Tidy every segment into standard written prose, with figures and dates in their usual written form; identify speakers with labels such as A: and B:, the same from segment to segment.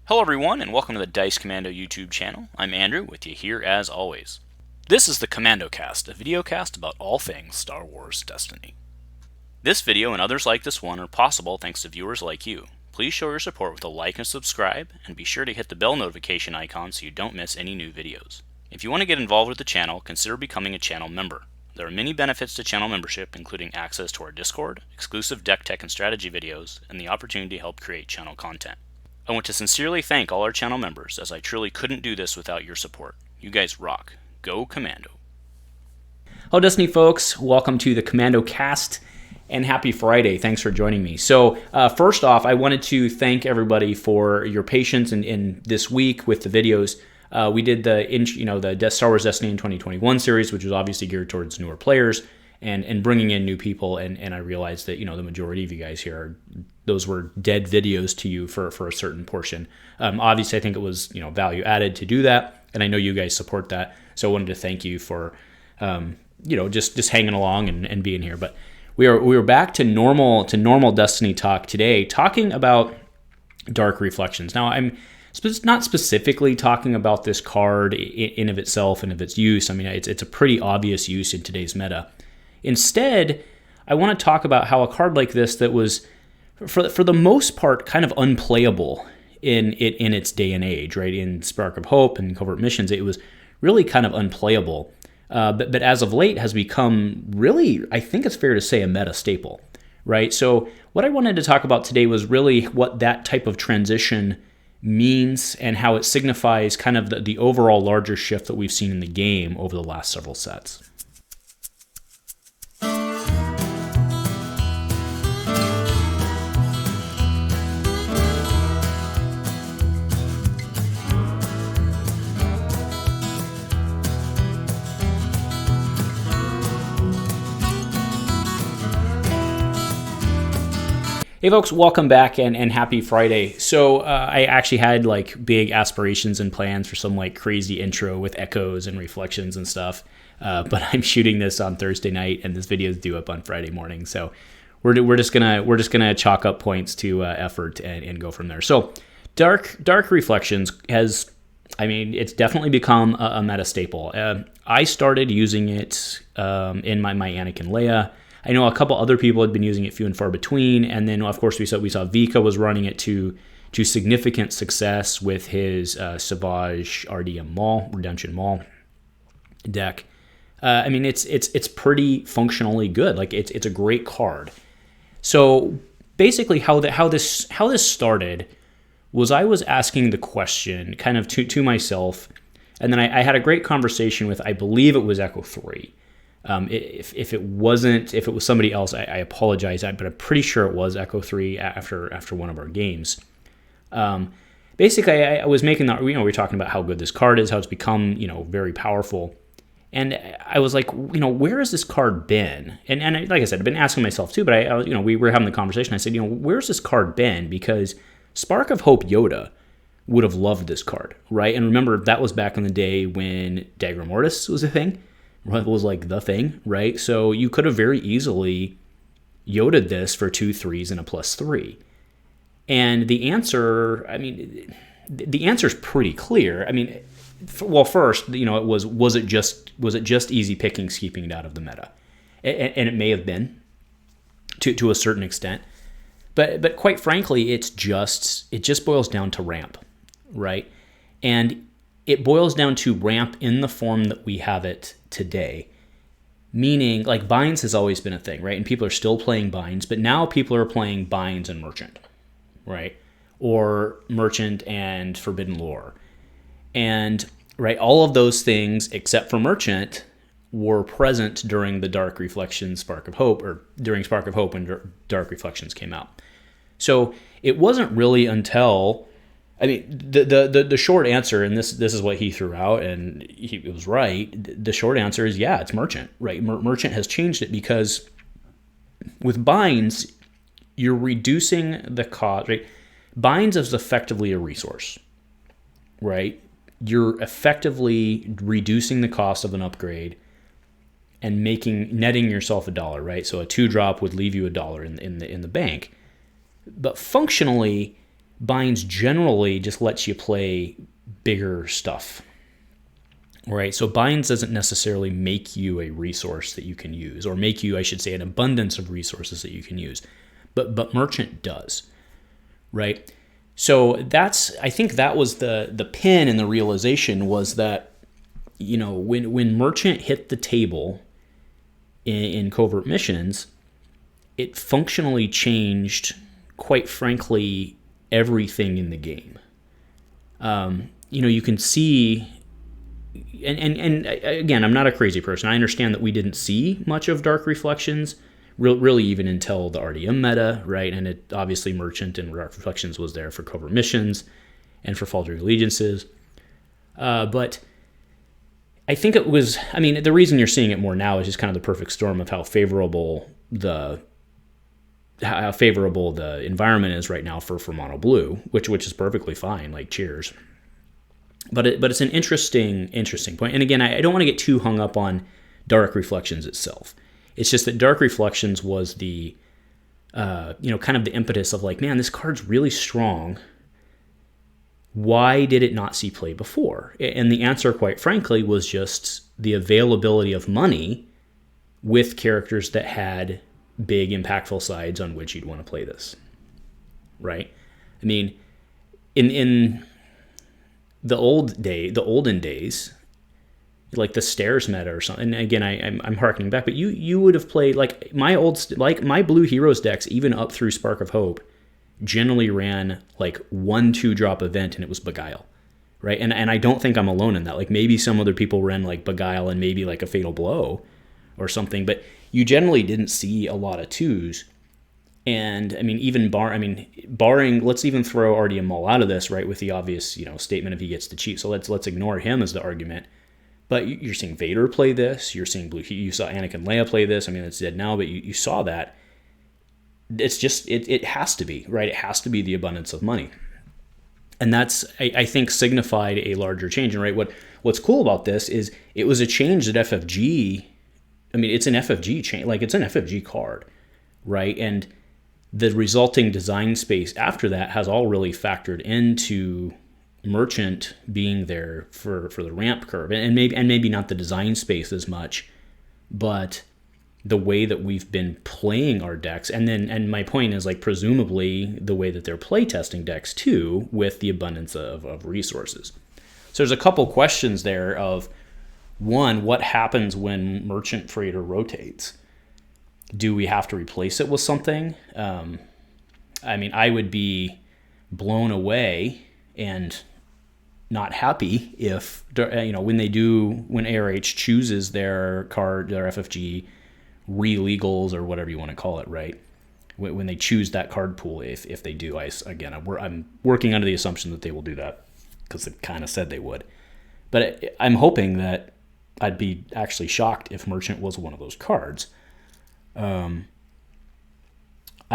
A: Hello everyone, and welcome to the Dice Commando YouTube channel. I'm Andrew, with you here as always. This is the Commando Cast, a video cast about all things Star Wars Destiny. This video and others like this one are possible thanks to viewers like you. Please show your support with a like and subscribe, and be sure to hit the bell notification icon so you don't miss any new videos. If you want to get involved with the channel, consider becoming a channel member. There are many benefits to channel membership, including access to our Discord, exclusive deck tech and strategy videos, and the opportunity to help create channel content. I want to sincerely thank all our channel members, as I truly couldn't do this without your support. You guys rock. Go Commando.
B: Hello Destiny folks, welcome to the Commando Cast, and happy Friday. Thanks for joining me. So first off, I wanted to thank everybody for your patience in this week with the videos. We did the Star Wars Destiny in 2021 series, which was obviously geared towards newer players and bringing in new people, and I realized that the majority of you guys here those were dead videos to you for a certain portion. Obviously, I think it was value added to do that, and I know you guys support that. So I wanted to thank you for just hanging along and being here. But we are back to normal Destiny talk today, talking about Dark Reflections. Now I'm not specifically talking about this card in of itself and of its use. I mean, it's a pretty obvious use in today's meta. Instead, I want to talk about how a card like this that was, for the most part, kind of unplayable in its day and age, right? In Spark of Hope and Covert Missions, it was really kind of unplayable. But as of late has become really, I think it's fair to say, a meta staple, right? So what I wanted to talk about today was really what that type of transition means and how it signifies kind of the overall larger shift that we've seen in the game over the last several sets. Hey folks, welcome back and happy Friday. So I actually had big aspirations and plans for some crazy intro with echoes and reflections and stuff, but I'm shooting this on Thursday night and this video is due up on Friday morning. So we're just gonna chalk up points to effort and go from there. So Dark Reflections it's definitely become a meta staple. I started using it in my Anakin Leia. I know a couple other people had been using it few and far between, and then of course we saw Vika was running it to significant success with his Savage RDM Maul, Redemption Maul deck. It's pretty functionally good. It's a great card. So basically, how this started was I was asking the question kind of to myself, and then I had a great conversation with, I believe it was Echo 3. If it was somebody else, I apologize, but I'm pretty sure it was Echo 3 after one of our games. Basically, I was making that, we were talking about how good this card is, how it's become, very powerful. And I was like, where has this card been? And like I said, I've been asking myself too, but we were having the conversation. I said, where's this card been? Because Spark of Hope Yoda would have loved this card, right? And remember, that was back in the day when Dagger Mortis was a thing. Was the thing, right? So you could have very easily Yoda'd this for 2 3s and a +3. And the answer, the answer is pretty clear. First, was it just easy picking, keeping it out of the meta? And it may have been to a certain extent. But quite frankly, it just boils down to ramp, right? And it boils down to ramp in the form that we have it today. Meaning, binds has always been a thing, right? And people are still playing binds, but now people are playing binds and merchant, right? Or merchant and forbidden lore. And, right, all of those things, except for merchant, were present during the Dark Reflections Spark of Hope, or during Spark of Hope when Dark Reflections came out. So it wasn't really until, the short answer, and this is what he threw out, and he was right. The short answer is, yeah, it's merchant, right? Merchant has changed it because with binds, you're reducing the cost, right? Binds is effectively a resource, right? You're effectively reducing the cost of an upgrade and netting yourself $1, right? So a 2-drop would leave you $1 in the bank. But functionally, binds generally just lets you play bigger stuff, right? So binds doesn't necessarily make you a resource that you can use, or make you, I should say, an abundance of resources that you can use. But merchant does, right? So I think that was the pin in the realization, was that, when merchant hit the table in covert missions, it functionally changed, quite frankly, everything in the game. You can see, and again, I'm not a crazy person. I understand that we didn't see much of Dark Reflections, really even until the RDM meta, right? And it obviously Merchant and Dark Reflections was there for covert missions and for Faltering Allegiances. But I think it was, the reason you're seeing it more now is just kind of the perfect storm of how favorable the environment is right now for Mono Blue, which is perfectly fine, like cheers. But it's an interesting point. And again, I don't want to get too hung up on Dark Reflections itself. It's just that Dark Reflections was the, kind of the impetus of like, man, this card's really strong. Why did it not see play before? And the answer, quite frankly, was just the availability of money with characters that had big, impactful sides on which you'd want to play this, right? In the olden days, like the stairs meta or something. And again, I'm harkening back, but you would have played like my Blue Heroes decks, even up through Spark of Hope, generally ran like 1-2 drop event, and it was Beguile, right? And I don't think I'm alone in that. Like maybe some other people ran like Beguile and maybe like a Fatal Blow or something, but you generally didn't see a lot of 2s. And even barring, let's even throw RDM Maul out of this, right? With the obvious, statement of he gets to cheat. So let's ignore him as the argument. But you're seeing Vader play this. You're seeing you saw Anakin Leia play this. It's dead now, but you saw that. It's just, it has to be, right? It has to be the abundance of money. And that's, I think, signified a larger change. And right, what's cool about this is it was a change that FFG, it's an FFG change, like it's an FFG card, right? And the resulting design space after that has all really factored into Merchant being there for the ramp curve, and maybe not the design space as much, but the way that we've been playing our decks, and my point is like presumably the way that they're playtesting decks too, with the abundance of resources. So there's a couple questions there of, one, what happens when Merchant Freighter rotates? Do we have to replace it with something? I would be blown away and not happy if, when ARH chooses their card, their FFG re-legals or whatever you want to call it, right? When they choose that card pool, if they do, I'm working under the assumption that they will do that because they kind of said they would. But I'm hoping that I'd be actually shocked if Merchant was one of those cards. I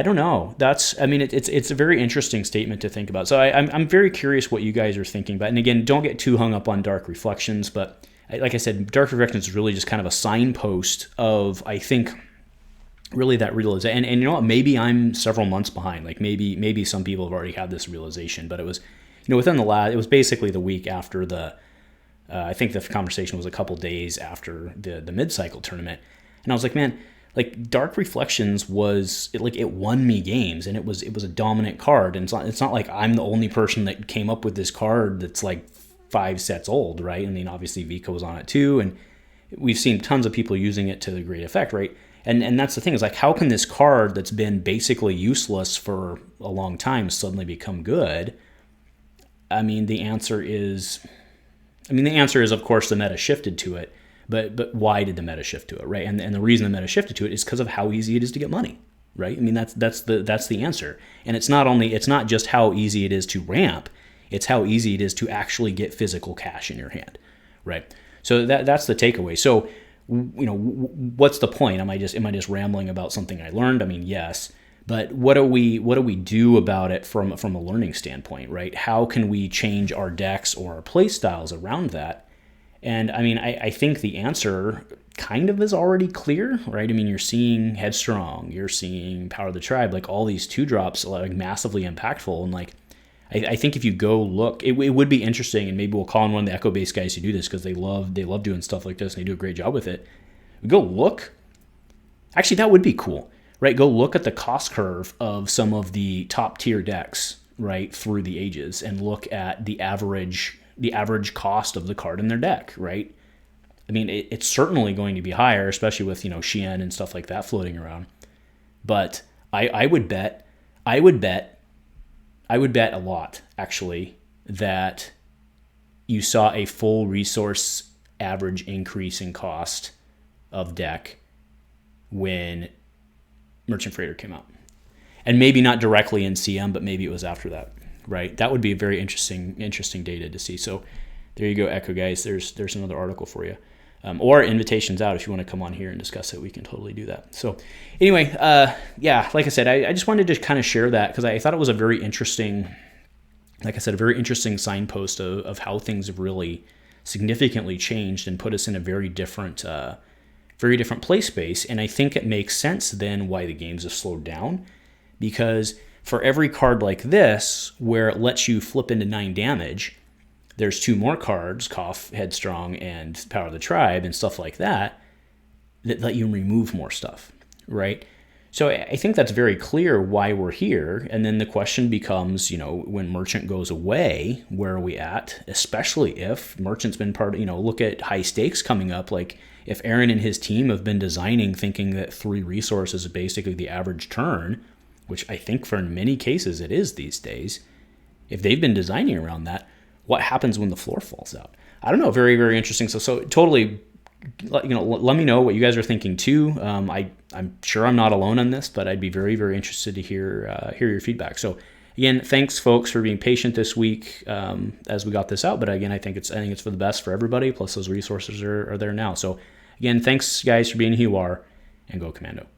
B: don't know. It's a very interesting statement to think about. So I'm very curious what you guys are thinking about. And again, don't get too hung up on Dark Reflections, but like I said, Dark Reflections is really just kind of a signpost of, I think, really that realization. And you know what? Maybe I'm several months behind. Like maybe some people have already had this realization, but it was, within it was basically the week after I think the conversation was a couple days after the mid-cycle tournament. And I was like, man, like Dark Reflections it won me games, and it was a dominant card. And it's not like I'm the only person that came up with this card that's like 5 sets old, right? Obviously Vika was on it too, and we've seen tons of people using it to the great effect, right? And that's the thing, is like, how can this card that's been basically useless for a long time suddenly become good? The answer is, of course, the meta shifted to it. But why did the meta shift to it, right? And the reason the meta shifted to it is because of how easy it is to get money, right? That's the answer. And it's not just how easy it is to ramp, it's how easy it is to actually get physical cash in your hand, right? So that's the takeaway. So, what's the point? Am I just rambling about something I learned? Yes. But what do we do about it from a learning standpoint, right? How can we change our decks or our play styles around that? And I think the answer kind of is already clear, right? You're seeing Headstrong, you're seeing Power of the Tribe, like all these 2 drops, like massively impactful. And like, I think if you go look, it would be interesting, and maybe we'll call on one of the Echo-based guys who do this because they love doing stuff like this and they do a great job with it. Go look. Actually, that would be cool, right? Go look at the cost curve of some of the top tier decks, right, through the ages, and look at the average cost of the card in their deck, right? I mean, it's certainly going to be higher, especially with, Xi'an and stuff like that floating around. But I would bet a lot, actually, that you saw a full resource average increase in cost of deck when Merchant Freighter came out. And maybe not directly in CM, but maybe it was after that, right? That would be a very interesting data to see. So there you go, Echo guys. There's another article for you. Or invitations out if you want to come on here and discuss it. We can totally do that. So anyway, like I said, I just wanted to kind of share that because I thought it was a very interesting, like I said, a very interesting signpost of how things have really significantly changed and put us in a very different play space. And I think it makes sense then why the games have slowed down, because for every card like this where it lets you flip into 9 damage, there's 2 more cards, Cough, Headstrong, and Power of the Tribe, and stuff like that let you remove more stuff, right? So I think that's very clear why we're here. And then the question becomes, when Merchant goes away, where are we at? Especially if Merchant's been look at high stakes coming up. Like if Aaron and his team have been designing thinking that 3 resources is basically the average turn, which I think for in many cases it is these days, if they've been designing around that, what happens when the floor falls out? I don't know. Very, very interesting. So totally, let me know what you guys are thinking too. I'm sure I'm not alone on this, but I'd be very, very interested to hear your feedback. So again, thanks folks for being patient this week as we got this out. But again, I think it's for the best for everybody. Plus those resources are there now. So again, thanks guys for being who you are, and go Commando.